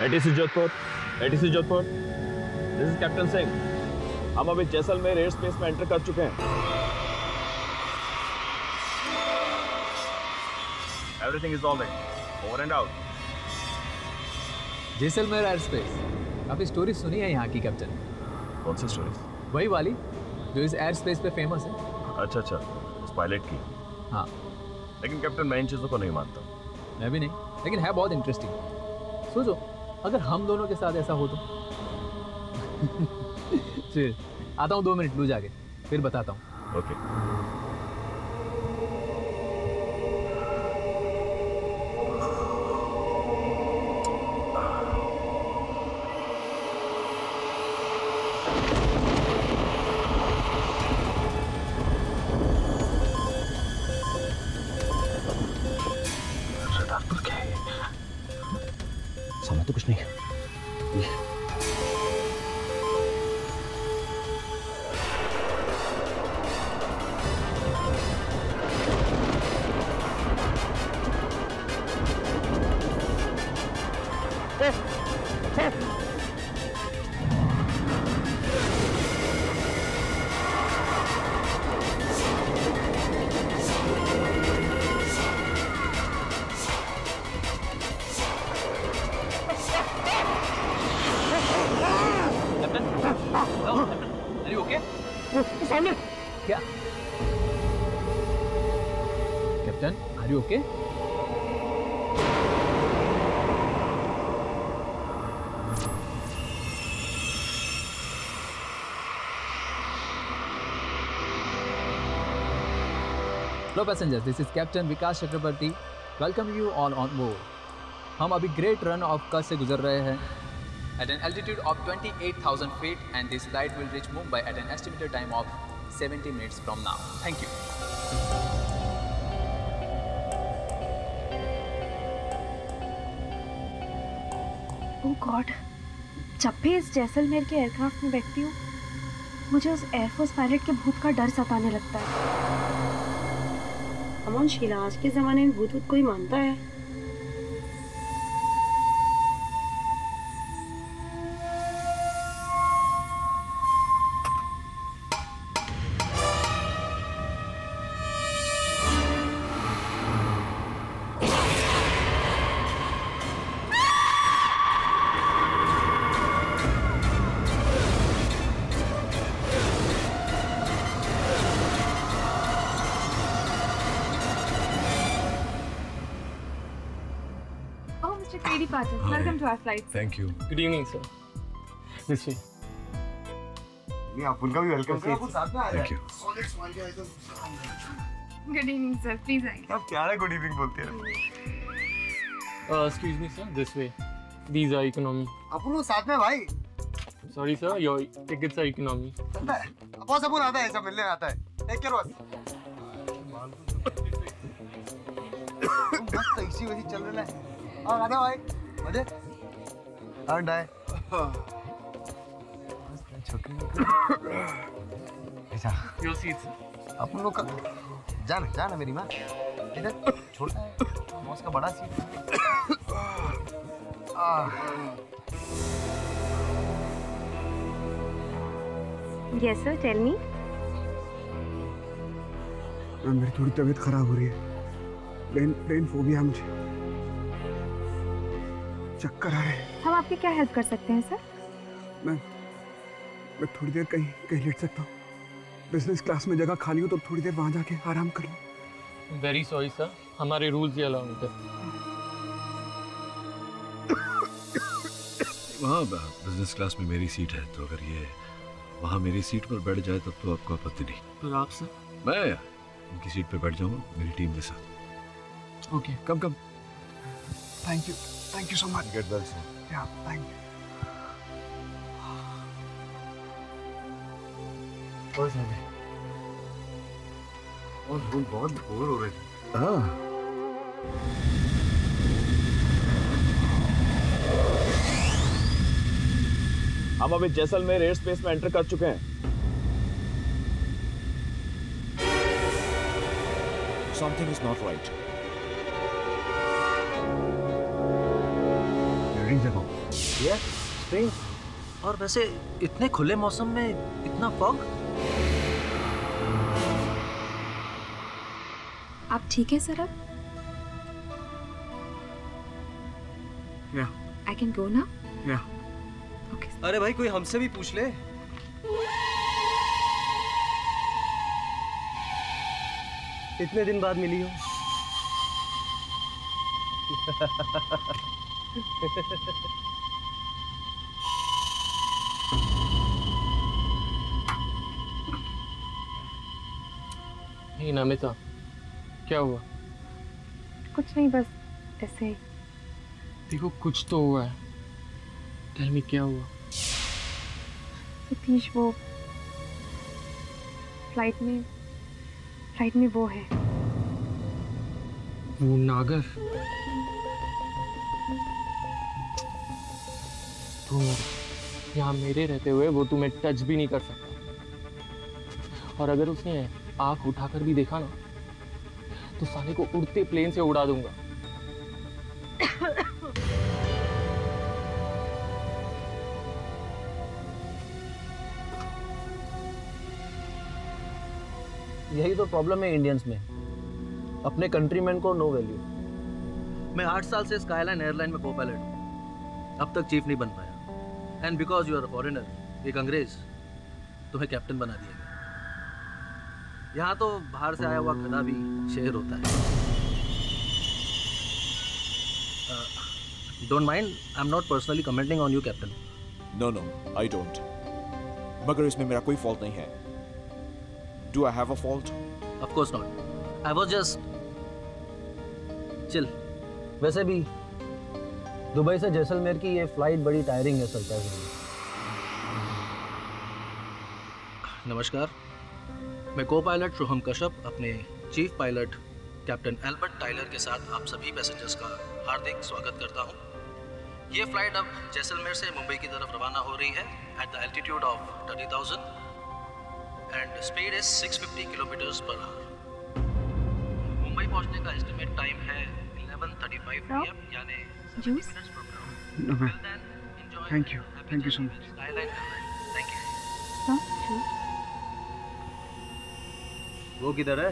ATC Jodhpur, ATC Jodhpur, this is Captain Singh. हम अभी Jaisalmer air space में एंटर कर चुके हैं। Everything is alright, over and out. Jaisalmer air space, काफी स्टोरी सुनी है यहाँ की कैप्टन। कौन सी स्टोरी? वही वाली जो इस एयर स्पेस पे फेमस है। अच्छा अच्छा, उस पायलट की। हाँ, लेकिन कैप्टन मैं इन चीजों को नहीं मानता। मैं भी नहीं, लेकिन है बहुत इंटरेस्टिंग। सोचो अगर हम दोनों के साथ ऐसा हो तो। फिर आता हूँ 2 मिनट, लू जाके फिर बताता हूँ। ओके। समझ तो कुछ नहीं। सामने क्या? Captain, are you okay? Hello passengers, this is Captain Vikas Chakraborty. Welcome you all on board. हम अभी ग्रेट रन ऑफ कच्छ से गुजर रहे हैं at an altitude of 28,000 feet, and this flight will reach Mumbai at an estimated time of 70 minutes from now. Thank you. Oh God, जब भी इस जैसलमेर के एयरक्राफ्ट में बैठती हूँ मुझे उस एयरफोर्स पायलट के भूत का डर सताने लगता है। अमन शीला, आज के ज़माने में भूत कोई मानता है? Welcome to our flight. Thank you. Good evening, sir. This way. नहीं, आप उनका भी वेलकम करो, आप साथ में आ जाए। Thank you. Good evening, sir. Please आइए। आप क्या है गुड इवनिंग बोलते हैं? Excuse me, sir. This way. These are economy. आप लोग साथ में भाई। Sorry, sir. Your tickets are economy. चलता है। बॉस अपन आता है, ऐसा मिलने आता है। Take care boss. मस्त इसी वैसी चल रहा है। आ जाओ भाई। मजे? हाँ डाय। ऐसा। Your seat, sir. अपन लोग का जाना मेरी माँ। इधर छोटा है। बॉस का बड़ा seat. Yes sir, tell me. मेरी थोड़ी तबीयत खराब हो रही है। प्लेन फोबिया मुझे। चक्कर आ रहे हैं। हम आपकी क्या हेल्प कर सकते हैं सर? मैं थोड़ी देर कहीं लेट सकता हूँ। बिजनेस क्लास में जगह खाली हो तो थोड़ी देर वहाँ जाके आराम कर लूँ। Very sorry, sir. हमारे rules ये allow नहीं करते। वहाँ बिजनेस क्लास में मेरी सीट है, तो अगर ये वहाँ मेरी सीट पर बैठ जाए तब तो आपको आपत्ति नहीं। पर आप सर? मैं उनकी सीट पे बैठ जाऊँगा मेरी टीम के साथ। Okay. Come Thank you so much. Get well soon. Yeah, thank you. और सामने। और वो बहुत बोर हो रहे थे। हाँ। हम अभी जैसलमेर एयर स्पेस में एंटर कर चुके हैं। Something is not right. जगह ये स्ट्रेंज। और वैसे इतने खुले मौसम में इतना फॉग। आप ठीक है सर अब? या आई कैन गो ना? या ओके। अरे भाई कोई हमसे भी पूछ ले। इतने दिन बाद मिली हो। नहीं नमिता, क्या हुआ? कुछ नहीं, बस ऐसे ही। देखो कुछ तो हुआ है। टेल मी क्या हुआ? सतीश वो फ्लाइट में वो है। वो नागर। तुम यहाँ मेरे रहते हुए वो तुम्हें टच भी नहीं कर सकता। और अगर उसने आंख उठाकर भी देखा ना तो साले को उड़ते प्लेन से उड़ा दूंगा। यही तो प्रॉब्लम है इंडियंस में, अपने कंट्रीमैन को नो वैल्यू। मैं 8 साल से स्काईलाइन एयरलाइन में को पायलट हूँ, अब तक चीफ नहीं बन पाया। And because you are a foreigner, एक अंग्रेज, तुम्हें कैप्टन बना दिया गया। यहाँ तो बाहर से आया हुआ गधा भी शेर होता है। Don't mind, I am not personally commenting on you captain. No I don't. मगर इसमें मेरा कोई फॉल्ट नहीं है। Do I have a fault? Of course not, I was just chill. वैसे भी दुबई से जैसलमेर की ये फ्लाइट बड़ी टायरिंग है सरकार। नमस्कार, मैं को पायलट शुभम कश्यप अपने chief pilot Captain Albert Tyler के साथ आप सभी पैसेंजर्स का हार्दिक स्वागत करता हूं। ये फ्लाइट अब जैसलमेर से मुंबई की तरफ रवाना हो रही है at the altitude of 30,000 and speed is 650 kilometres per hour. Mumbai पहुंचने का एस्टिमेट टाइम है 11:35 PM, यानी juice? Thank you so much. Thank you. Sir juice? वो किधर है?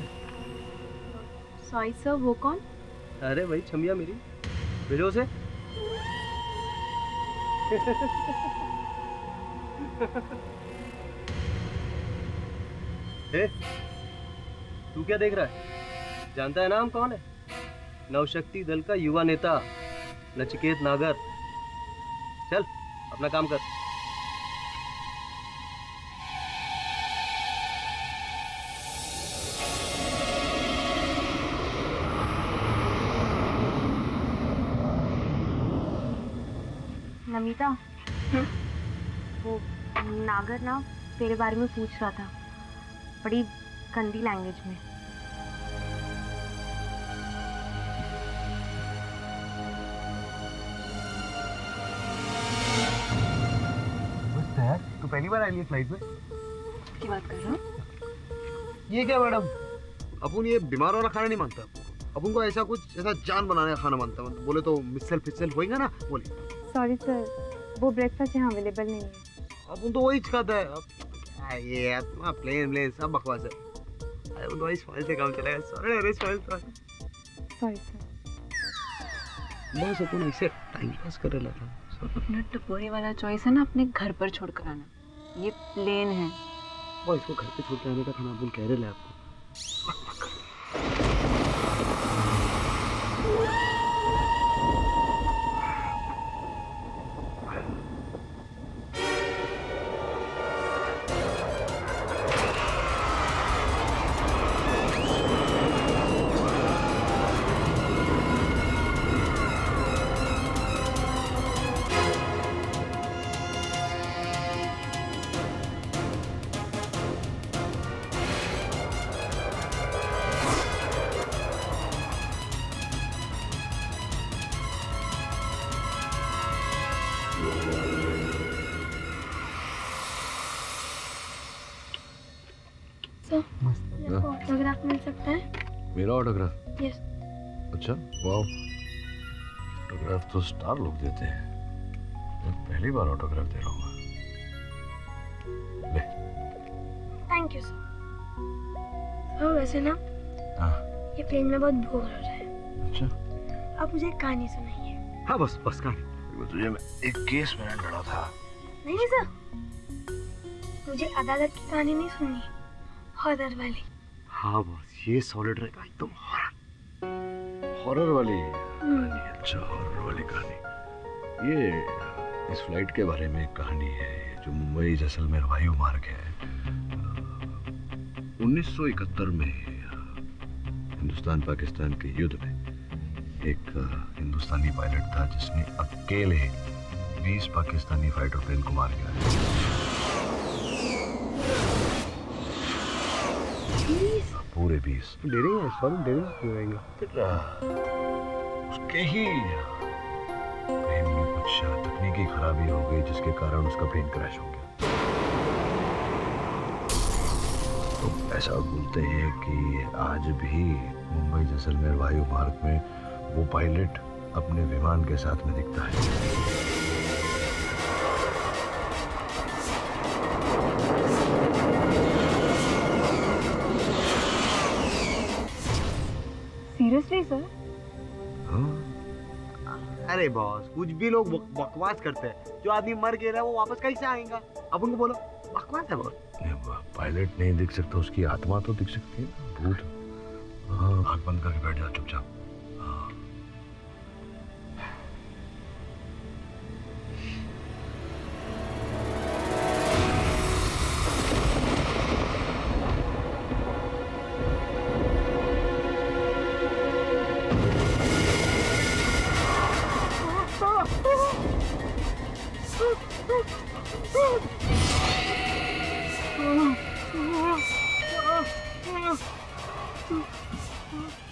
सॉरी सर, वो कौन? अरे भाई छमिया मेरी, भेजो उसे। तू क्या देख रहा है? जानता है ना हम कौन है? नवशक्ति दल का युवा नेता नचिकेत नागर। चल अपना काम कर। नमिता, वो नागर ना तेरे बारे में पूछ रहा था, बड़ी गंदी लैंग्वेज में। तू पहली बार आई है फ्लाइट में? की बात कर रहा हूँ? ये क्या मैडम, अपन ये बीमार वाला खाना नहीं मानता, अपन को ऐसा कुछ ऐसा जान बनाने का खाना मानता। मतलब बोले तो मिसल फिसल होएगा ना, बोले। सॉरी सर, वो ब्रेकफास्ट यहाँ अवेलेबल नहीं है। अपन तो वही खाता है। अब ये अपना प्लेन सब बकवास है। अरे वो इस फाइल से काम चलेगा। सॉरी अरे इस फाइल पर सॉरी सर। बस अपन ऐसे टाइम पास कर रहा था। अपना टपोरी वाला चॉइस है ना, अपने घर पर छोड़ कर आना। ये प्लेन है। वो इसको घर पे छोड़ के आने का खाना बोल कह रहे आपको। ऑटोग्राफ मिल सकता है? मेरा ऑटोग्राफ? यस। अच्छा वाह, ऑटोग्राफ तो स्टार लोग देते हैं। मैं पहली बार ऑटोग्राफ दे रहा हूँ। ले। Thank you sir. तो वैसे ना हाँ। ये प्लेन में बहुत बोर हो रहा है। अच्छा। आप मुझे एक कहानी सुनाइए। हाँ बस कहानी। तुझे मैं एक केस में लड़ा था। नहीं सर, मुझे अदालत की कहानी नहीं सुननी, हॉरर वाली। हाँ बस ये सॉलिड रहेगा एकदम हॉरर वाली कहानी। अच्छा हॉरर वाली कहानी। ये इस फ्लाइट के बारे में एक कहानी है जो मुंबई जैसलमेर वायु मार्ग है। 1971 में हिंदुस्तान पाकिस्तान के युद्ध में एक हिंदुस्तानी पायलट था जिसने अकेले 20 पाकिस्तानी फाइटर प्लेन को मार गिराया। 20? पूरे 20। उसके ही प्लेन में कुछ तकनीकी खराबी हो गई जिसके कारण उसका प्लेन क्रैश हो गया। तो ऐसा बोलते हैं कि आज भी मुंबई जैसलमेर वायु मार्ग में वो पायलट अपने विमान के साथ में दिखता है। Seriously sir? अरे बॉस, कुछ भी लोग बकवास करते हैं। जो आदमी मर गया वो वापस कैसे आएगा? अब उनको बोलो बकवास है बॉस। पायलट नहीं दिख सकता, उसकी आत्मा तो दिख सकती है, भूत। हाँ, आँख बंद करके बैठ जा चुपचाप।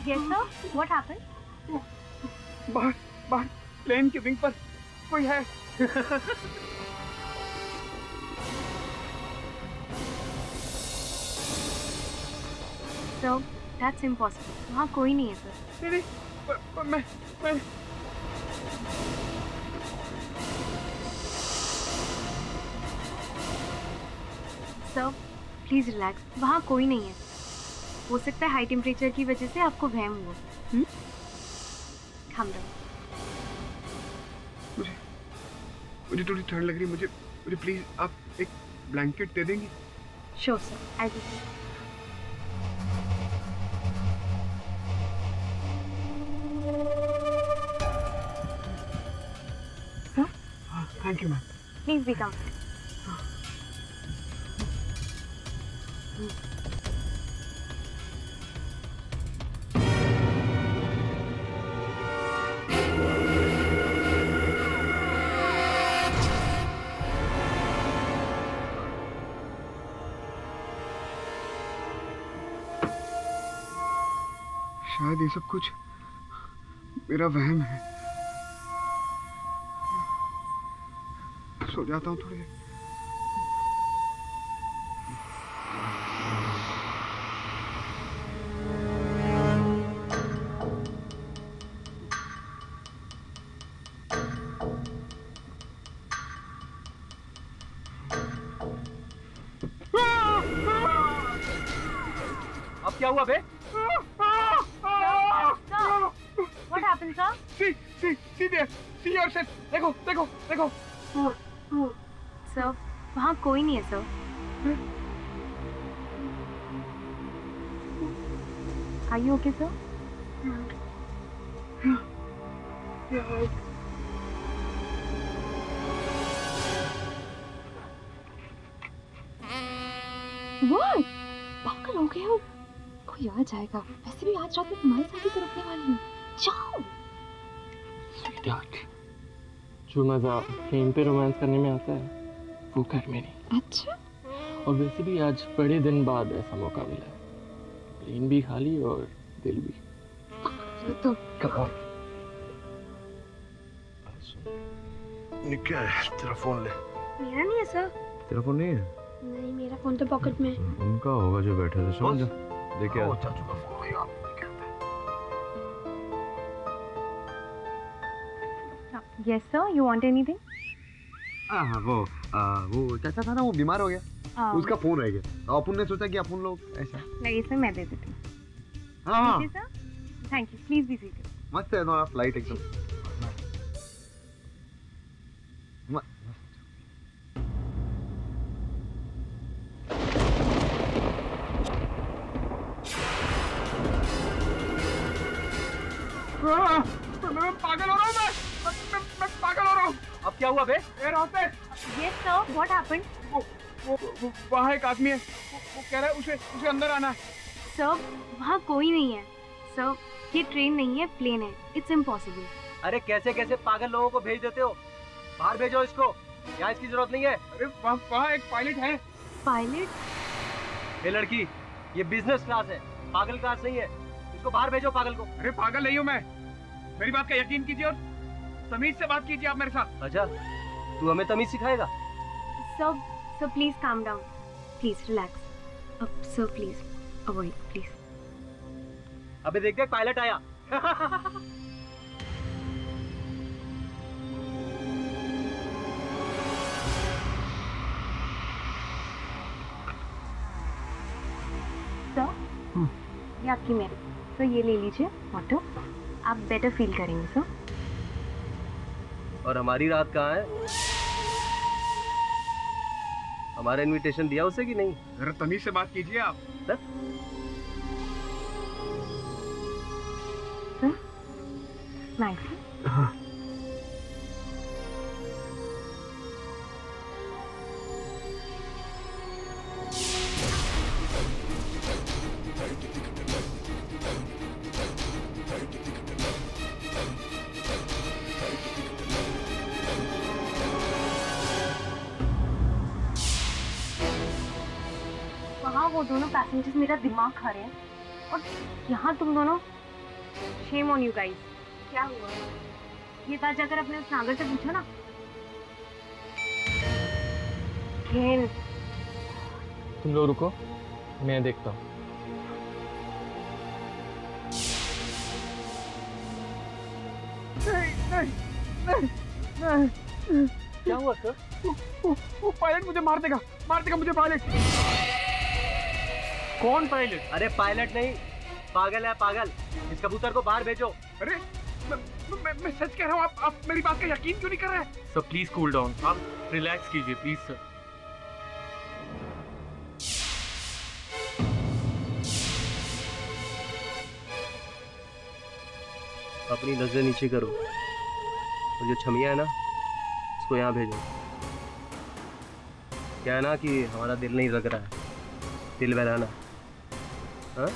Yes sir, what happened? बाहर प्लेन के विंग पर कोई है। Sir, that's impossible. वहाँ कोई नहीं है सर। नहीं, मैं सर प्लीज रिलैक्स, वहाँ कोई नहीं है। हो सकता है हाई टेम्परेचर की वजह से आपको वहम हुआ। calm down। मुझे थोड़ी ठंड लग रही है। मुझे प्लीज आप एक ब्लैंकेट दे देंगी? Sure sir, I will। Sir? Thank you, ma'am. Please be comfortable। शायद ये सब कुछ मेरा वहम है। सो जाता हूँ थोड़ी देर। अब क्या हुआ बे? What happened, sir? See there. See yourself. देखो. Sir, वहाँ कोई नहीं है sir. Are you okay, sir? What? पागल हो गए हो? कोई आ जाएगा। वैसे भी आज रात में तुम्हारे साथ ही तो रुकने वाली हूँ। जाओ। स्वीटहार्ट, जो मजा प्लेन पे रोमांस करने में आता है वो घर में नहीं। अच्छा? और वैसे भी आज बड़े दिन बाद ऐसा मौका मिला है। प्लेन भी खाली और दिल भी। तो क्या है? तेरा फोन ले। मेरा नहीं है सर। तेरा फोन नहीं है? नहीं, मेरा फोन तो पॉकेट में है। उनका होगा जो बैठे थे। समझ देखिए चाचू का फोन होगा। Yes sir, you want anything? हाँ वो चाचा था ना, वो बीमार हो गया, उसका फोन रह गया, तो अपन ने सोचा कि अपन लोग ऐसा नहीं, इसे मैं दे देती हूँ। हाँ thank you, please be seated. मस्त है ना फ्लाइट एकदम। मैं पागल हो रहा हूँ, मैं पागल हो रहा हूँ। अब क्या हुआ बे? Air hostess. Yes sir, what happened? वो वहाँ एक आदमी है, वो कह रहा है उसे अंदर आना है। सर वहाँ कोई नहीं है सर, ये ट्रेन नहीं है, प्लेन है, इट्स इम्पॉसिबल। अरे कैसे कैसे पागल लोगों को भेज देते हो? बाहर भेजो इसको, यहाँ इसकी जरूरत नहीं है। अरे वहाँ एक पायलट है। पायलट? ये लड़की, ये बिजनेस क्लास है, पागल क्लास नहीं है, इसको बाहर भेजो पागल को। अरे पागल नहीं हूँ मैं, मेरी बात का यकीन कीजिए और तमीज से बात कीजिए आप मेरे साथ। अच्छा, तू हमें तमीज सिखाएगा? Sir please calm down, please relax. अब सर प्लीज अवॉइड प्लीज। अबे देख देख पायलट आया। सर ये आपकी मेरी, तो ये ले लीजिए ऑटो, आप बेटर फील करेंगे सर। और हमारी रात कहाँ है? हमारा इनविटेशन दिया उसे कि नहीं? जरा तमीज से बात कीजिए आप। Sir nice. वहाँ वो दोनों पैसेंजर्स मेरा दिमाग खा रहे हैं और यहाँ तुम दोनों। Shame on you guys. क्या हुआ? ये बात जाकर अपने उस नागर से पूछो ना। खेल। तुम लोग रुको, मैं देखता हूँ। नहीं। क्या हुआ सर? वो पायलट मुझे मार देगा मुझे पायलट। कौन पायलट? अरे पायलट नहीं, पागल है पागल। इस कबूतर को बाहर भेजो। अरे मैं सच कह रहा हूँ, आप मेरी बात का यकीन क्यों नहीं कर रहे हैं? सर प्लीज कूल डाउन, आप रिलैक्स कीजिए प्लीज सर। अपनी नजर नीचे करो और जो छमिया है ना, उसको यहाँ भेजो। क्या है ना कि हमारा दिल नहीं लग रहा है, दिल बहलाना। हाँ?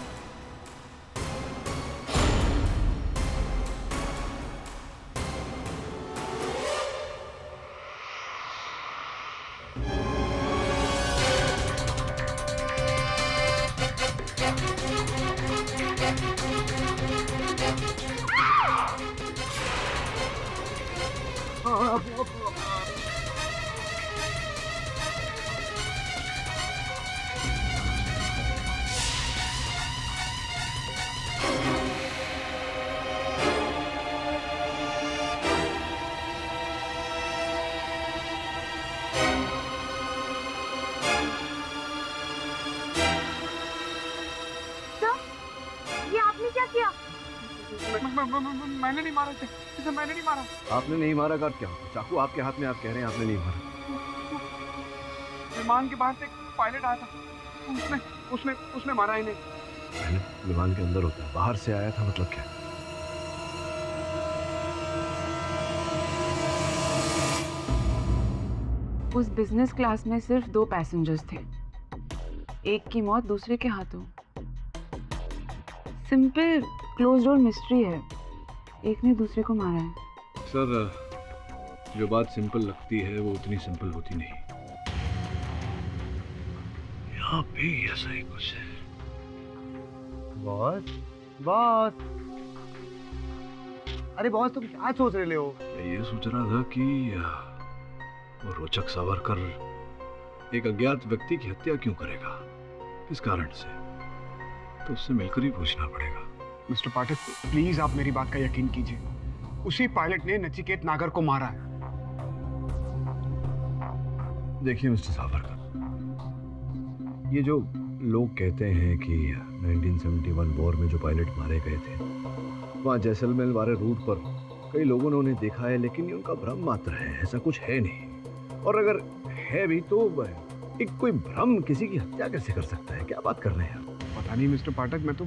मैंने नहीं मारा इसे, मैंने नहीं मारा। आपने नहीं मारा का क्या? चाकू आपके हाथ में, आप कह रहे हैं आपने नहीं मारा। विमान के बाहर से एक पायलट आया था, उसने मारा ही नहीं। विमान के अंदर होता है, बाहर से आया था मतलब क्या? उस बिजनेस क्लास में सिर्फ 2 पैसेंजर्स थे, एक की मौत दूसरे के हाथों। सिंपल क्लोज डोर मिस्ट्री है, एक ने दूसरे को मारा है। सर, जो बात सिंपल लगती है वो उतनी सिंपल होती नहीं। यहाँ भी ऐसा ही कुछ है। बॉस, अरे बॉस तुम क्या सोच रहे हो? मैं ये सोच रहा था कि वो रोचक सावरकर एक अज्ञात व्यक्ति की हत्या क्यों करेगा, किस कारण से, तो उससे मिलकर ही पूछना पड़ेगा। मिस्टर पाठक, प्लीज आप मेरी बात का यकीन कीजिए, उसी पायलट ने नचिकेत नागर को मारा है। देखिए मिस्टर सावरकर, ये जो लोग कहते हैं कि 1971 वॉर में जो पायलट मारे गए थे, वहाँ जैसलमेर वाले रूट पर कई लोगों ने उन्हें देखा है, लेकिन ये उनका भ्रम मात्र है, ऐसा कुछ है नहीं। और अगर है भी तो एक कोई भ्रम किसी की हत्या कैसे कर सकता है? क्या बात कर रहे हैं आप? पता नहीं मिस्टर पाठक, मैं तो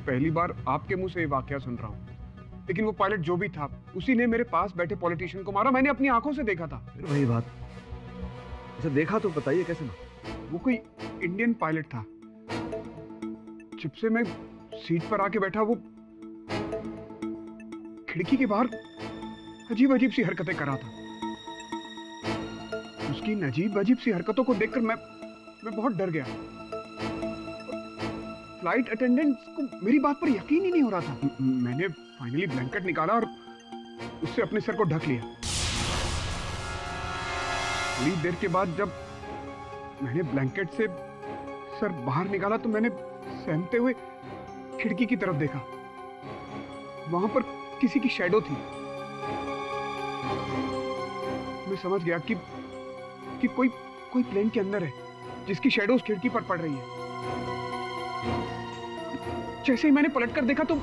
पहली बार आपके मुंह से ये वाकया सुन रहा हूँ। लेकिन वो पायलट जो भी था, उसी ने मेरे पास बैठे पॉलिटिशियन को मारा। मैंने अपनी आंखों से देखा था। फिर वही बात, इसे देखा तो बताइए कैसे ना? वो कोई इंडियन पायलट था। जब से मैं सीट पर आके बैठा, वो खिड़की के बाहर अजीब अजीब सी हरकतें कर रहा था। उसकी अजीब अजीब सी हरकतों को देखकर मैं बहुत डर गया। फ्लाइट अटेंडेंट को मेरी बात पर यकीन ही नहीं हो रहा था। मैंने फाइनली ब्लैंकेट निकाला और उससे अपने सर को ढक लिया। थोड़ी देर के बाद जब मैंने ब्लैंकेट से सर बाहर निकाला तो मैंने सहमते हुए खिड़की की तरफ देखा। वहां पर किसी की शैडो थी। मैं समझ गया कि कोई प्लेन के अंदर है, जिसकी शैडो उस खिड़की पर पड़ रही है। जैसे ही मैंने पलटकर देखा तो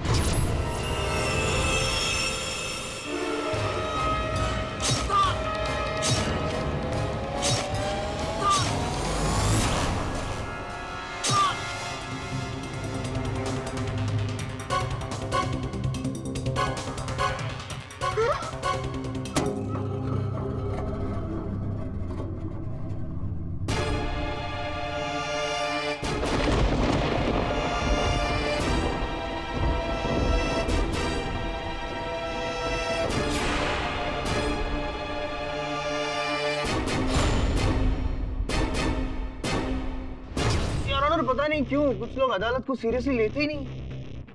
पता नहीं क्यों कुछ लोग अदालत को सीरियसली लेते ही नहीं।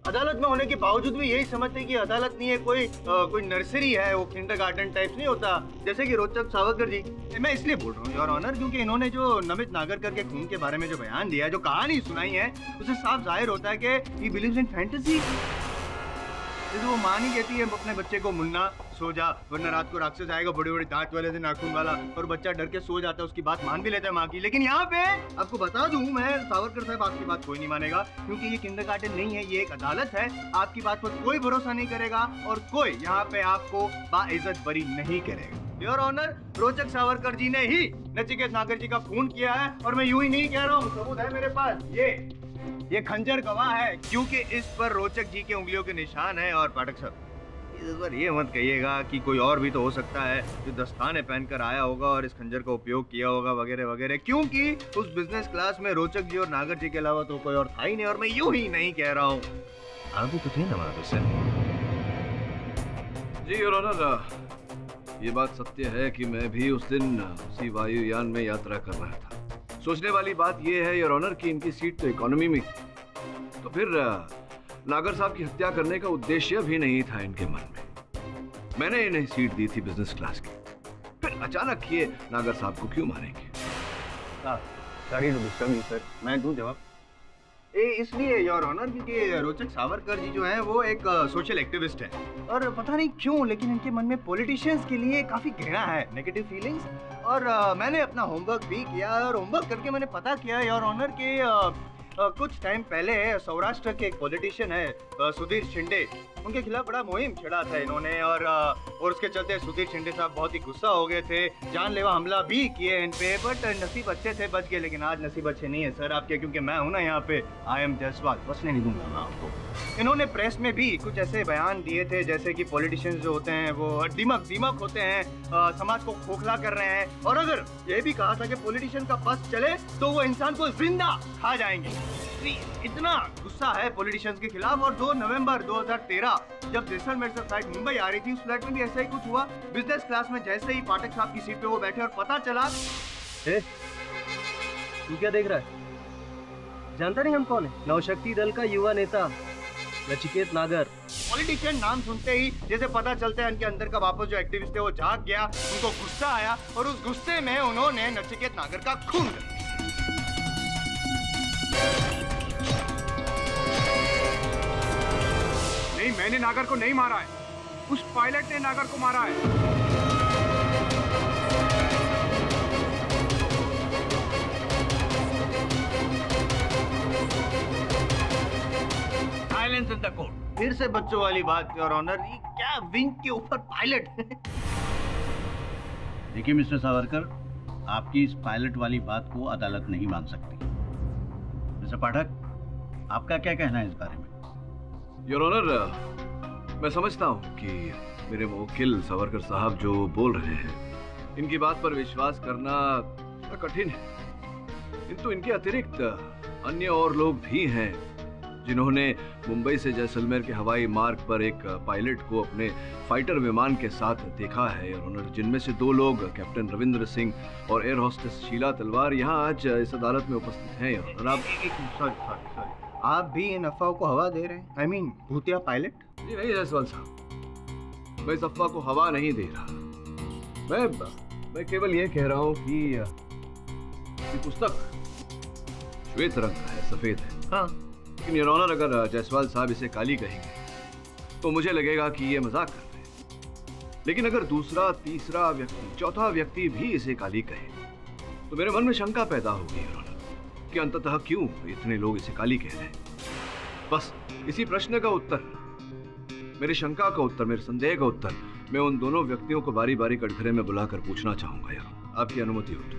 अदालत में होने के बावजूद भी यही समझते हैं कि अदालत नहीं है, कोई नर्सरी है, वो किंडरगार्टन टाइप नहीं होता, जैसे कि रोचक सावरकर जी। मैं इसलिए बोल रहा हूँ योर ऑनर, क्योंकि इन्होंने जो नमित नागरकर के खून के बारे में जो बयान दिया है, जो कहानी सुनाई है, उससे साफ जाहिर होता है कि ही बिलीव्स इन फैंटेसी। जैसे वो माँ नहीं कहती है अपने बच्चे को, मुन्ना सो जा वरना रात को राक्षस आएगा बड़े बड़े दांत वाले से, नाखून वाला, और बच्चा डर के सो जाता है, उसकी बात मान भी लेता है माँ की। लेकिन यहाँ पे आपको बता दूं मैं, सावरकर साहब, आपकी बात कोई नहीं मानेगा, क्योंकि ये किंडरगार्टन नहीं है, ये एक अदालत है। आपकी बात पर कोई भरोसा नहीं करेगा और कोई यहाँ पे आपको बाइज्जत बरी नहीं करेगा। योर ऑनर, रोचक सावरकर जी ने ही नचिकेत नागर जी का खून किया है, और मैं यूं ही नहीं कह रहा हूँ, सबूत है मेरे पास। ये खंजर गवाह है, क्योंकि इस पर रोचक जी के उंगलियों के निशान है। और पाठक साहब, इस बार ये मत कहिएगा कि कोई और भी तो हो सकता है जो दस्ताने पहनकर आया होगा और इस खंजर का उपयोग किया होगा वगैरह वगैरह, क्योंकि उस बिजनेस क्लास में रोचक जी और नागर जी के अलावा तो कोई और था ही नहीं। और मैं यूं ही नहीं कह रहा हूँ, आप भी तो थे ना वहाँ पे। जी योर ऑनर, ये बात सत्य है कि मैं भी उस दिन उसी वायुयान में यात्रा कर रहा था। सोचने वाली बात यह है योर ऑनर कि इनकी सीट तो इकोनॉमी में थी, तो फिर नागर साहब की हत्या करने का उद्देश्य भी नहीं था इनके मन में। मैंने इन्हें सीट दी थी बिजनेस क्लास की, फिर अचानक ये नागर साहब को क्यों मारेंगे? Sorry to disturb you sir, मैं दूं जवाब। इसलिए योर ऑनर, क्योंकि रोचक सावरकर जी जो है वो एक सोशल एक्टिविस्ट है, और पता नहीं क्यों लेकिन इनके मन में पॉलिटिशियंस के लिए काफी घृणा है, नेगेटिव फीलिंग्स। और मैंने अपना होमवर्क भी किया, और होमवर्क करके मैंने पता किया योर ऑनर के कुछ टाइम पहले सौराष्ट्र के एक पॉलिटिशियन है सुधीर शिंदे, उनके खिलाफ बड़ा मुहिम छेड़ा था इन्होंने, और उसके चलते सुधीर शिंदे साहब बहुत ही गुस्सा हो गए थे, जानलेवा हमला भी किए इन पे, बट नसीब अच्छे थे, बच गए। लेकिन आज नसीब अच्छे नहीं है सर आपके, क्योंकि मैं हूं ना यहाँ पे, आई एम जसवाल, बचने नहीं दूंगा मैं आपको। इन्होंने प्रेस में भी कुछ ऐसे बयान दिए थे जैसे कि पॉलिटिशियंस जो होते हैं वो दीमक होते हैं, समाज को खोखला कर रहे हैं, और अगर ये भी कहा था कि पॉलिटिशियन का बस चले तो वो इंसान को जिंदा खा जाएंगे। इतना गुस्सा है पॉलिटिशियंस के खिलाफ। और 2 नवंबर 2013 जब जैसलमेर से फ्लाइट मुंबई आ रही थी, उस फ्लाइट में भी ऐसा ही कुछ हुआ। बिजनेस क्लास में जैसे ही पाठक साहब की सीट पे वो बैठे और पता चला, तू क्या देख रहा है? जानता नहीं हम कौन है? नवशक्ति दल का युवा नेता नचिकेत नागर। पॉलिटिशियन नाम सुनते ही जैसे पता चलता है इनके अंदर का वापस जो एक्टिविस्ट थे वो जाग गया, उनको गुस्सा आया, और उस गुस्से में उन्होंने नचिकेत नागर का खून कर दिया। नहीं, मैंने नागर को नहीं मारा है, उस पायलट ने नागर को मारा है। Silence in the court. फिर से बच्चों वाली बात योर ऑनर, ये क्या विंग के ऊपर पायलट? देखिए मिस्टर सावरकर, आपकी इस पायलट वाली बात को अदालत नहीं मान सकती। मिस्टर पाठक, आपका क्या कहना है इस बारे में? योर ऑनर, मैं समझता हूँ कि मेरे वकील सावरकर साहब जो बोल रहे हैं, इनकी बात पर विश्वास करना कठिन है, किंतु इनके अतिरिक्त अन्य और लोग भी हैं जिन्होंने मुंबई से जैसलमेर के हवाई मार्ग पर एक पायलट को अपने फाइटर विमान के साथ देखा है योर ऑनर, जिनमें से 2 लोग कैप्टन रविंद्र सिंह और एयर होस्टेस शीला तलवार यहाँ आज इस अदालत में उपस्थित हैं योर ऑनर। सॉरी, आप भी इन अफवाहों को हवा दे रहे हैं? आई मीन भूतिया पायलट? जी नहीं जायसवाल साहब, मैं इस अफवाह को हवा नहीं दे रहा। मैं केवल ये कह रहा हूँ कि पुस्तक श्वेत रंग का है, सफेद है। हाँ, लेकिन योर ऑनर, अगर जायसवाल साहब इसे काली कहेंगे तो मुझे लगेगा कि ये मजाक कर रहे हैं। लेकिन अगर दूसरा, तीसरा व्यक्ति, चौथा व्यक्ति भी इसे काली कहे तो मेरे मन में शंका पैदा होगी योर ऑनर कि अंततः क्यों इतने लोग इसे काली कह रहे हैं। बस इसी प्रश्न का उत्तर, मेरी शंका का उत्तर, मेरे संदेह का उत्तर मैं उन दोनों व्यक्तियों को बारी बारी कटघरे में बुलाकर पूछना चाहूंगा यार। आपकी अनुमति हो तो?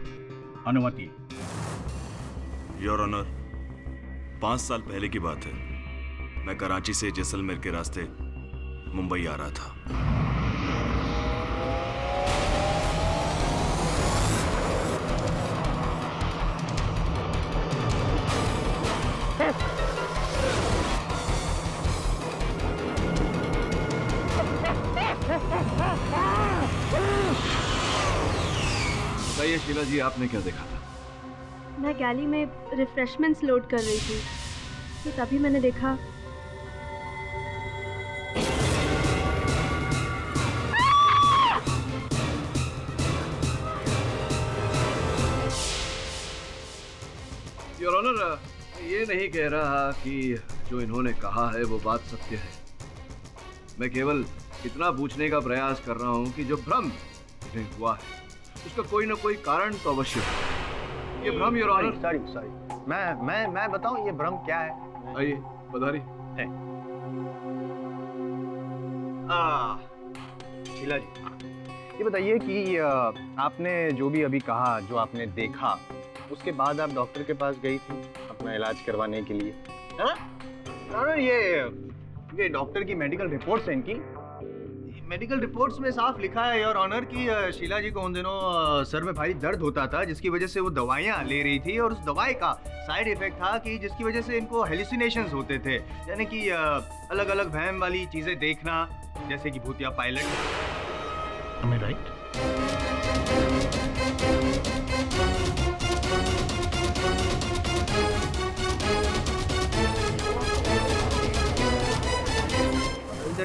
अनुमति। योर ऑनर, 5 साल पहले की बात है। मैं कराची से जैसलमेर के रास्ते मुंबई आ रहा था। बताइए शीला जी, आपने क्या देखा था? मैं गैली में रिफ्रेशमेंट्स लोड कर रही थी, तो तभी मैंने देखा योर ऑनर, ये नहीं कह रहा कि जो इन्होंने कहा है वो बात सत्य है। मैं केवल इतना पूछने का प्रयास कर रहा हूँ कि जो भ्रम इन्हें हुआ है उसका कोई ना कोई कारण तो अवश्य है। ये भ्रम योर ऑनर। सॉरी, मैं बताऊं ये भ्रम क्या है? आइए बधाई। शीला जी, ये बताइए कि आपने जो भी अभी कहा, जो आपने देखा, उसके बाद आप डॉक्टर के पास गई थी अपना इलाज करवाने के लिए, है ना? ये डॉक्टर की मेडिकल रिपोर्ट्स हैं इनकी। मेडिकल रिपोर्ट्स में साफ लिखा है योर ऑनर कि शीला जी को उन दिनों सर में भारी दर्द होता था, जिसकी वजह से वो दवाइयाँ ले रही थी, और उस दवाई का साइड इफेक्ट था कि जिसकी वजह से इनको हेलुसिनेशंस होते थे, यानी कि अलग अलग वहम वाली चीजें देखना, जैसे कि भूतिया पायलट। Am I right?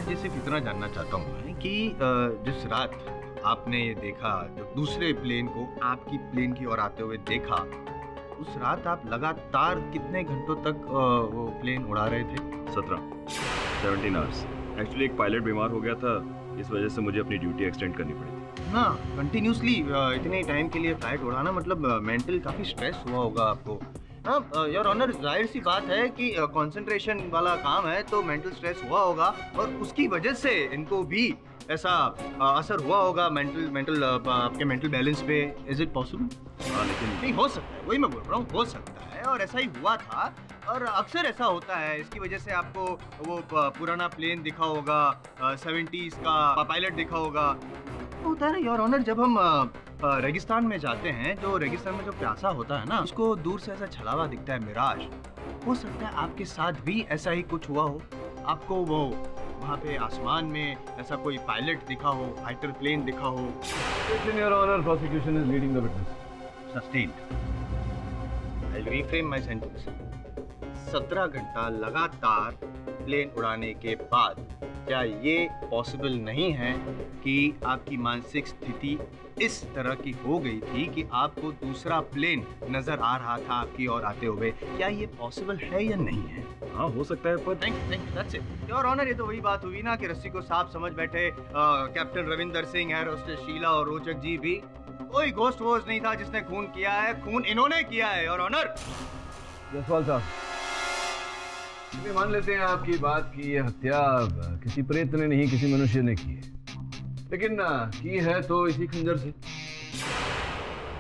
जी सिर्फ इतना जानना चाहता हूँ मैं कि जिस रात आपने ये देखा, जब दूसरे प्लेन को आपकी प्लेन की ओर आते हुए देखा, उस रात आप लगातार कितने घंटों तक वो प्लेन उड़ा रहे थे? 17 आवर्स। एक्चुअली एक पायलट बीमार हो गया था, इस वजह से मुझे अपनी ड्यूटी एक्सटेंड करनी पड़ी थी। ना कंटिन्यूसली इतने टाइम के लिए फ्लाइट उड़ाना, मतलब मेंटल काफ़ी स्ट्रेस हुआ होगा आपको। हाँ योर ऑनर, जाहिर सी बात है कि कंसंट्रेशन वाला काम है तो मेंटल स्ट्रेस हुआ होगा, और उसकी वजह से इनको भी ऐसा असर हुआ होगा मेंटल आपके मेंटल बैलेंस पे। Is it possible? हाँ, लेकिन नहीं हो सकता है, वही मैं बोल रहा हूँ, हो सकता है, और ऐसा ही हुआ था, और अक्सर ऐसा होता है। इसकी वजह से आपको वो पुराना प्लेन दिखा होगा, 70s का पायलट दिखा होगा। होता है ना योर ऑनर, जब हम रेगिस्तान में जाते हैं, जो रेगिस्तान में जो प्यासा होता है ना, उसको दूर से ऐसा छलावा दिखता है, मिराज। हो सकता है आपके साथ भी ऐसा ही कुछ हुआ हो, आपको वो वहाँ पे आसमान में ऐसा कोई पायलट दिखा हो, फाइटर प्लेन दिखा हो। Your honour, prosecution is leading the witness. Sustained. I will reframe my sentence. 17 घंटा लगातार प्लेन उड़ाने के बाद क्या ये पॉसिबल नहीं है कि आपकी मानसिक स्थिति इस तरह की हो गई थी कि आपको दूसरा प्लेन नजर आ रहा था आपकी ओर आते हुए? क्या ये पॉसिबल है या नहीं है? हाँ, हो सकता है, पर दैट्स इट योर ऑनर। ये तो वही बात हुई ना कि रस्सी को सांप समझ बैठे Captain Ravinder Singh, air hostess Sheela और रोचक जी भी। कोई घोस्ट वोस्ट नहीं था जिसने खून किया है, खून इन्होंने किया है योर ऑनर। जायसवाल साहब, चलिए मान लेते हैं आपकी बात की ये हत्या किसी प्रेत ने नहीं, किसी मनुष्य ने की है, लेकिन की है तो इसी खंजर से।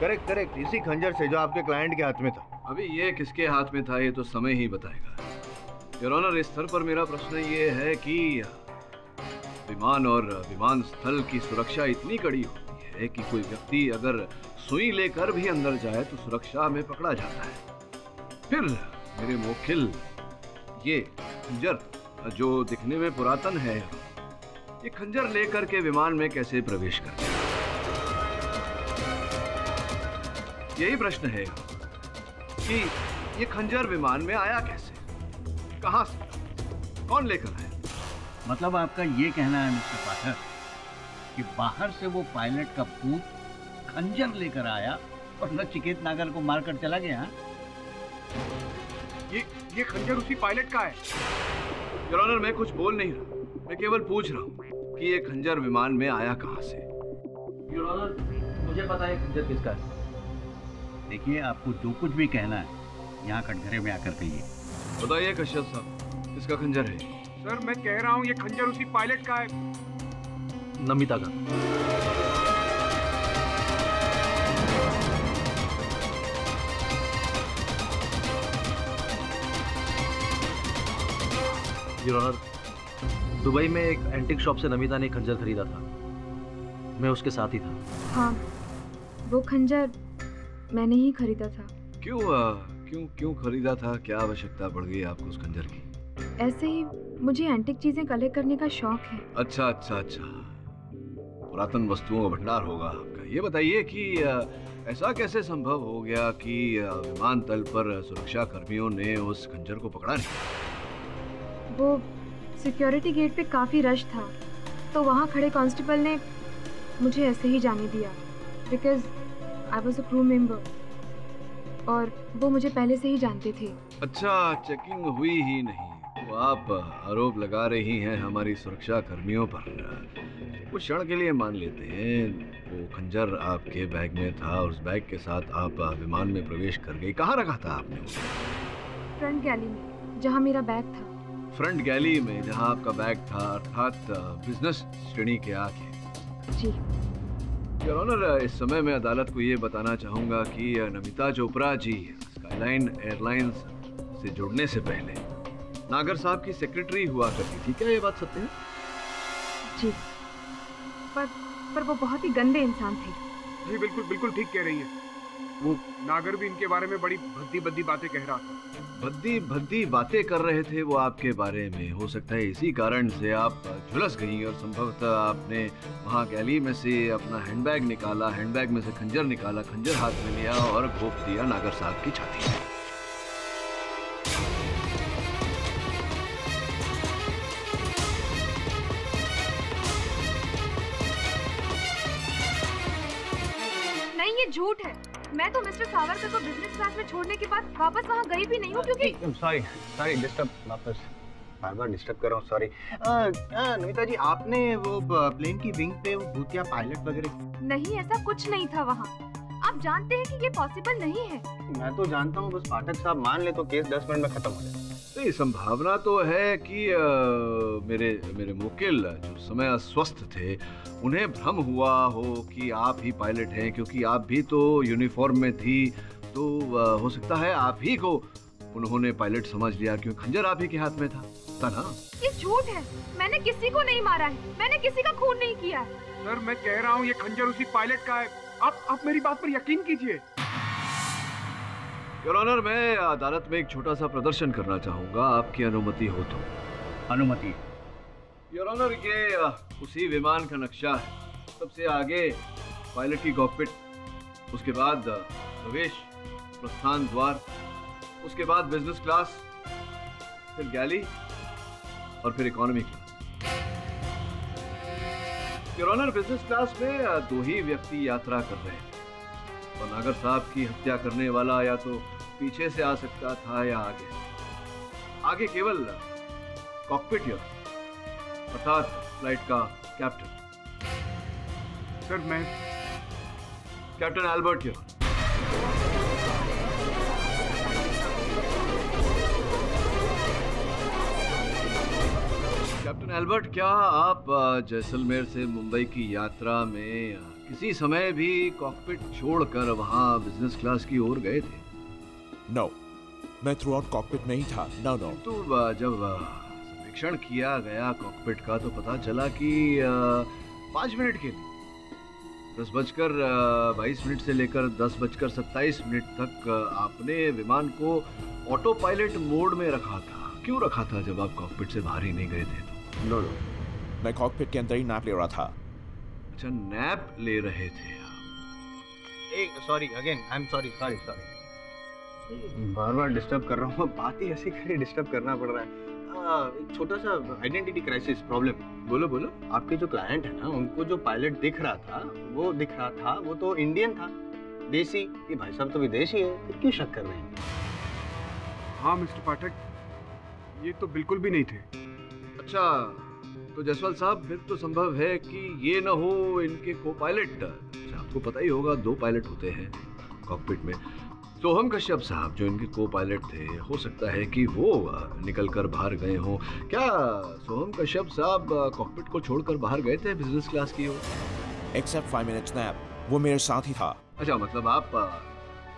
करेक्ट करेक्ट, इसी खंजर से जो आपके क्लाइंट के हाथ में था। अभी ये किसके हाथ में था ये तो समय ही बताएगा। योर ऑनर, इस स्तर पर मेरा प्रश्न ये है कि विमान और विमान स्थल की सुरक्षा इतनी कड़ी होती है कि कोई व्यक्ति अगर सुई लेकर भी अंदर जाए तो सुरक्षा में पकड़ा जाता है। फिर मेरे मुवक्किल ये खंजर जो दिखने में पुरातन है, ये खंजर लेकर के विमान में कैसे प्रवेश करते हैं? यही प्रश्न है कि ये खंजर विमान में आया कैसे, कहां से, कौन लेकर आया? मतलब आपका ये कहना है मिस्टर पाठक कि बाहर से वो पायलट का भूत खंजर लेकर आया और नचिकेत नागर को मारकर चला गया? ये खंजर उसी पायलट का है। योर ऑनर, मैं कुछ बोल नहीं रहा, मैं केवल पूछ रहा हूँ कि ये खंजर विमान में आया कहां से? योर ऑनर, मुझे पता है खंजर किसका है। देखिए, आपको जो कुछ भी कहना है यहाँ कटघरे में आकर कहिए। बताइए कश्यप साहब, किसका खंजर है? सर मैं कह रहा हूँ ये खंजर उसी पायलट का है। नमिता का। योर ऑनर, दुबई में एक एंटीक शॉप से नमिता ने खंजर खरीदा था, मैं उसके साथ ही था। हाँ, वो खंजर मैंने ही खरीदा था। क्यों खरीदा था? क्या आवश्यकता पड़ गई आपको उस खंजर की? ऐसे ही मुझे एंटीक चीजें कलेक्ट करने का शौक है। अच्छा, पुरातन वस्तुओं का भंडार होगा आपका। ये बताइए कि ऐसा कैसे संभव हो गया कि विमानतल पर सुरक्षा कर्मियों ने उस खंजर को पकड़ा नहीं? वो सिक्योरिटी गेट पे काफी रश था, तो वहाँ खड़े कांस्टेबल ने मुझे ऐसे ही जाने दिया, because I was a crew member और वो मुझे पहले से ही जानते थे। अच्छा, चेकिंग हुई ही नहीं तो आप आरोप लगा रही हैं हमारी सुरक्षा कर्मियों पर। कुछ क्षण के लिए मान लेते हैं वो खंजर आपके बैग में था और उस बैग के साथ आप विमान में प्रवेश कर गई। कहाँ रखा था आपने? फ्रंट गैली में, जहाँ मेरा बैग था। फ्रंट गैली में जहाँ आपका बैग था, अर्थात बिजनेस श्रेणी के आगे। जी योर ऑनर, इस समय मैं अदालत को ये बताना चाहूँगा कि नमिता चोपड़ा जी स्काईलाइन एयरलाइंस से जुड़ने से पहले नागर साहब की सेक्रेटरी हुआ करती थी। क्या ये बात सत्य है? जी, पर वो बहुत ही गंदे इंसान थे। जी बिल्कुल ठीक कह रही है। वो नागर भी इनके बारे में बड़ी भद्दी बातें कह रहा था। भद्दी बातें कर रहे थे वो आपके बारे में। हो सकता है इसी कारण से आप झुलस गई और संभवतः आपने वहाँ गैली में से अपना हैंडबैग निकाला, हैंडबैग में से खंजर निकाला, खंजर हाथ में लिया और घोंप दिया नागर साहब की छाती में। नहीं, ये झूठ है। मैं तो मिस्टर सावरकर को बिजनेस क्लास में छोड़ने के बाद वापस वहाँ गई भी नहीं हूँ, क्योंकि सॉरी डिस्टर्ब, वापस बार डिस्टर्ब कर रहा हूँ, सॉरी। नमिता जी, आपने वो प्लेन की विंग पे वो भूतिया पायलट वगैरह? नहीं, ऐसा कुछ नहीं था वहाँ। आप जानते हैं कि ये पॉसिबल नहीं है। मैं तो जानता हूँ, बस पाठक साहब मान ले तो केस 10 मिनट में खत्म हो जाए। नहीं, संभावना तो है कि मेरे मुवक्किल जो समय अस्वस्थ थे उन्हें भ्रम हुआ हो कि आप ही पायलट हैं, क्योंकि आप भी तो यूनिफॉर्म में थी, तो हो सकता है आप ही को उन्होंने पायलट समझ लिया, क्योंकि खंजर आप ही के हाथ में था ना? ये झूठ है। मैंने किसी को नहीं मारा है, मैंने किसी का खून नहीं किया है। सर मैं कह रहा हूँ ये खंजर उसी पायलट का है। आप मेरी बात पर यकीन कीजिए। योर ऑनर, मैं अदालत में एक छोटा सा प्रदर्शन करना चाहूंगा, आपकी अनुमति हो तो? अनुमति। योर ऑनर, ये उसी विमान का नक्शा है। सबसे आगे पायलट की कॉकपिट, उसके बाद प्रवेश प्रस्थान द्वार, उसके बाद बिजनेस क्लास, फिर गैली और फिर economy class. Your honour, business class में 2 ही व्यक्ति यात्रा कर रहे हैं और नागर साहब की हत्या करने वाला या तो पीछे से आ सकता था या आगे केवल कॉकपिट अर्थात फ्लाइट का कैप्टन। सर मैं कैप्टन एल्बर्ट हियर। एल्बर्ट, क्या आप जैसलमेर से मुंबई की यात्रा में किसी समय भी कॉकपिट छोड़कर वहां बिजनेस क्लास की ओर गए थे? नो, मैं थ्रू आउट कॉकपिट नहीं था। No no. तो जब सर्वेक्षण किया गया कॉकपिट का तो पता चला कि 5 मिनट के लिए 10:22 से लेकर 10:27 तक आपने विमान को ऑटो पायलट मोड में रखा था। क्यों रखा था जब आप कॉकपिट से बाहर ही नहीं गए थे? नो नो, मैं कॉकपिट के अंदर ही नैप ले रहा था। अच्छा, नैप ले रहे थे एक sorry again, I am sorry. Bar bar disturb कर रहा हूँ, बात ही ऐसी करी डिस्टर्ब करना पड़ रहा है। एक छोटा सा आइडेंटिटी क्राइसिस प्रॉब्लम। बोलो। आपके जो क्लाइंट है ना, उनको जो पायलट दिख रहा था वो तो इंडियन था, देसी। ये भाई साहब तो विदेशी है, फिर क्यों शक कर रहे हैं? हाँ मिस्टर पाठक, ये तो बिल्कुल भी नहीं थे। अच्छा, तो जायसवाल साहब, फिर तो संभव है कि ये ना हो इनके को पायलट। आपको पता ही होगा 2 पायलट होते हैं कॉकपिट में। सोहम कश्यप साहब जो इनके को पायलट थे, हो सकता है कि वो निकल कर बाहर गए हों। क्या सोहम कश्यप साहब कॉकपिट को छोड़कर बाहर गए थे बिजनेस क्लास की ओर? एक्सेप्ट 5 मिनट्स नैप, वो मेरे साथ ही था। अच्छा, मतलब आप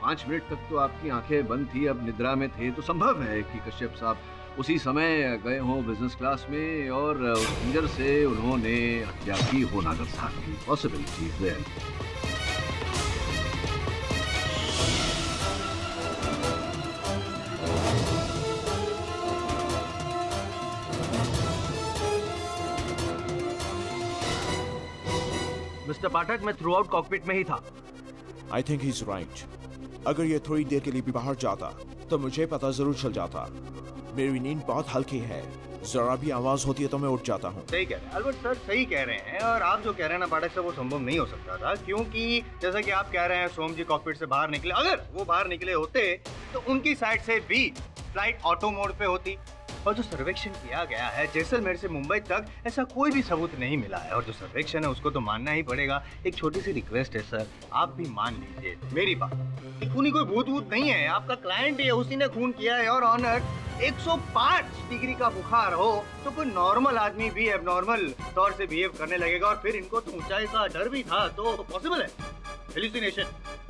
5 मिनट तक तो आपकी आंखें बंद थी, अब निद्रा में थे, तो संभव है कि कश्यप साहब उसी समय गए हों बिजनेस क्लास में और उस खंजर से उन्होंने हत्या की हो नागर साहब की। पॉसिबिलिटी है। मिस्टर पाठक, मैं थ्रू आउट कॉकपिट में ही था। I think he is right. अगर ये थोड़ी देर के लिए भी बाहर जाता तो मुझे पता जरूर चल जाता। मेरी नींद बहुत हल्की है, जरा भी आवाज होती है तो मैं उठ जाता हूँ। सही कह रहे हैं अल्बर्ट सर, सही कह रहे हैं। और आप जो कह रहे हैं ना पाठक सर, वो संभव नहीं हो सकता था, क्योंकि जैसा कि आप कह रहे हैं सोम जी कॉकपिट से बाहर निकले। अगर वो बाहर निकले होते तो उनकी साइड से भी फ्लाइट ऑटो मोड पे होती। और जो सर्वेक्षण किया गया है जैसलमेर से मुंबई तक, ऐसा कोई भी सबूत नहीं मिला है। और जो सर्वेक्षण है उसको तो मानना ही पड़ेगा। एक छोटी सी रिक्वेस्ट है सर, आप भी मान लीजिए मेरी बात। खूनी कोई भूत वूत नहीं है, आपका क्लाइंट है, उसी ने खून किया है। और ऑनर 105 डिग्री का बुखार हो तो कोई नॉर्मल आदमी भी एबनॉर्मल तौर से बिहेव करने लगेगा। और फिर इनको तो ऊंचाई का डर भी था, तो पॉसिबल है हेलुसिनेशन।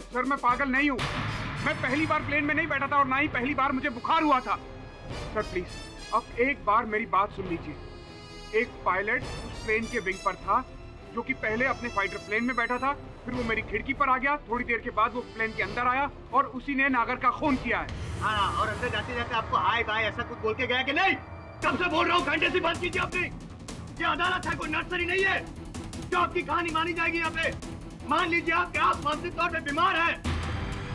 सर, मैं पागल नहीं हूँ। मैं पहली बार प्लेन में नहीं बैठा था और ना ही पहली बार मुझे बुखार हुआ था। सर प्लीज, अब एक बार मेरी बात सुन लीजिए। एक पायलट उस प्लेन के विंग पर था जो कि पहले अपने फाइटर प्लेन में बैठा था, फिर वो मेरी खिड़की पर आ गया। थोड़ी देर के बाद वो प्लेन के अंदर आया और उसी ने नागर का खून किया है। हाँ, और अंदर जाते जाते आपको हाय बाय ऐसा कुछ बोल के गया कि नहीं? कब से बोल रहा हूँ, घंटे से बात कीजिए अपनी। ये अदालत है, कोई नर्सरी नहीं है जो आपकी कहानी मानी जाएगी यहाँ पे। मान लीजिए आप मानसिक तौर पे बीमार हैं।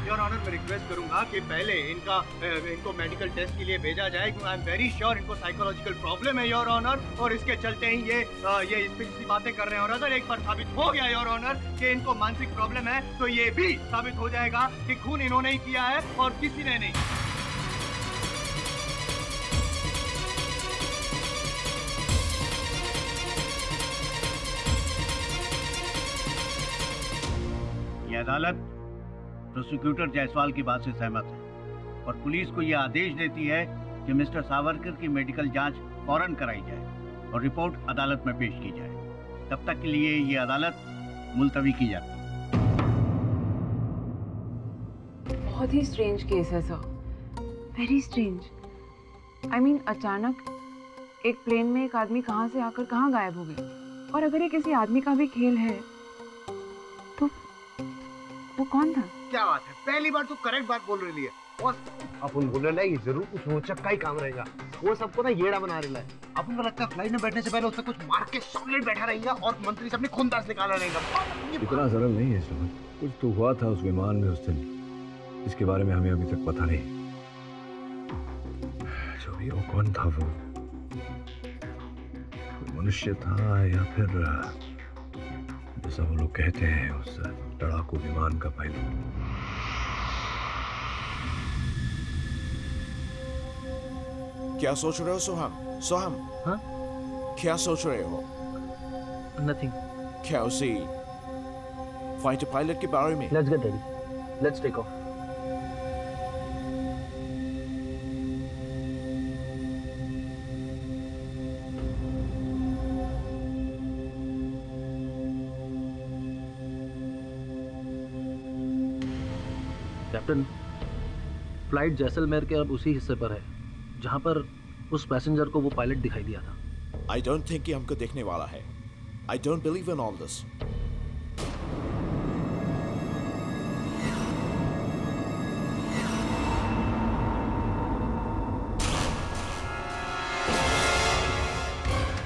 योर ऑनर, मैं रिक्वेस्ट करूंगा कि पहले इनको मेडिकल टेस्ट के लिए भेजा जाए, क्योंकि आई एम वेरी श्योर इनको साइकोलॉजिकल प्रॉब्लम है योर ऑनर। और इसके चलते ही ये इस बातें कर रहे हैं। और अगर एक बार साबित हो गया योर ऑनर कि इनको मानसिक प्रॉब्लम है, तो ये भी साबित हो जाएगा कि खून इन्होंने ही किया है और किसी ने नहीं। ये अदालत प्रोसिक्यूटर जायसवाल की बात से सहमत है और पुलिस को यह आदेश देती है कि मिस्टर सावरकर की मेडिकल जांच फौरन कराई जाए और रिपोर्ट अदालत में पेश की जाए। तब तक के लिए ये अदालत मुलतवी की जाती है। बहुत ही स्ट्रेंज केस है sir, very strange. I mean, अचानक एक प्लेन में एक आदमी कहाँ से आकर कहाँ गायब हो गया। और अगर ये किसी आदमी का भी खेल है तो वो कौन था? क्या बात है, पहली बार तो करेक्ट बात बोल रही है। अपन बोल रहे हैं जरूर कुछ रोचक का ही काम रहेगा। वो सबको ना येड़ा बना रहा है। अपन को लगता है फ्लाइट में बैठने से पहले उससे कुछ मार के सॉलिड बैठा रहेगा और मंत्री से अपनी खूनदास निकाला रहेगा। इतना सरल नहीं है श्रवण। कुछ तो हुआ था उस विमान में उस दिन, जिसके बारे में हमें अभी तक पता नहीं। जो भी वो कौन था, वो मनुष्य था या फिर जैसा वो लोग कहते हैं उस लड़ाकू विमान का पायलट। क्या सोच रहे हो सोहम? सोहम, हाँ? क्या सोच रहे हो? नथिंग। क्या उसी फाइटर पायलट के बारे में? Let's get ready, let's take off. Captain, flight Jaisalmer के अब उसी हिस्से पर है जहां पर उस पैसेंजर को वो पायलट दिखाई दिया था। I don't think कि हमको देखने वाला है। I don't believe in all this.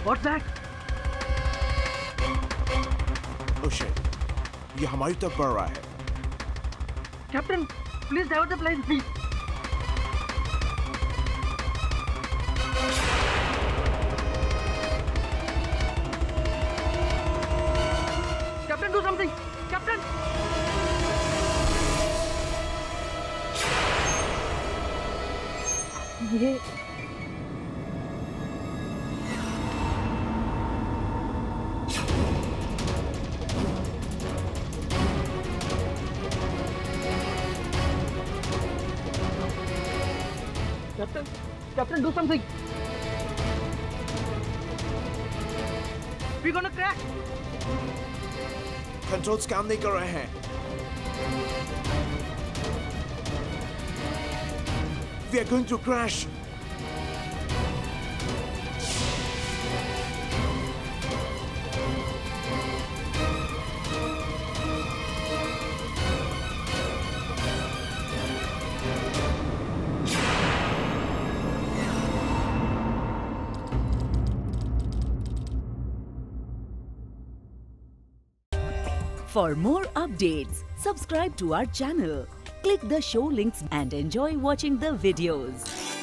What's that? Oh shit! ये हमारी तरफ बढ़ रहा है। Captain, please divert the plane, please. Captain, do something. Captain. ये Captain, do something. We're gonna crash. Controls काम नहीं कर रहे हैं। We are going to crash. For more updates, subscribe to our channel, click the show links and enjoy watching the videos.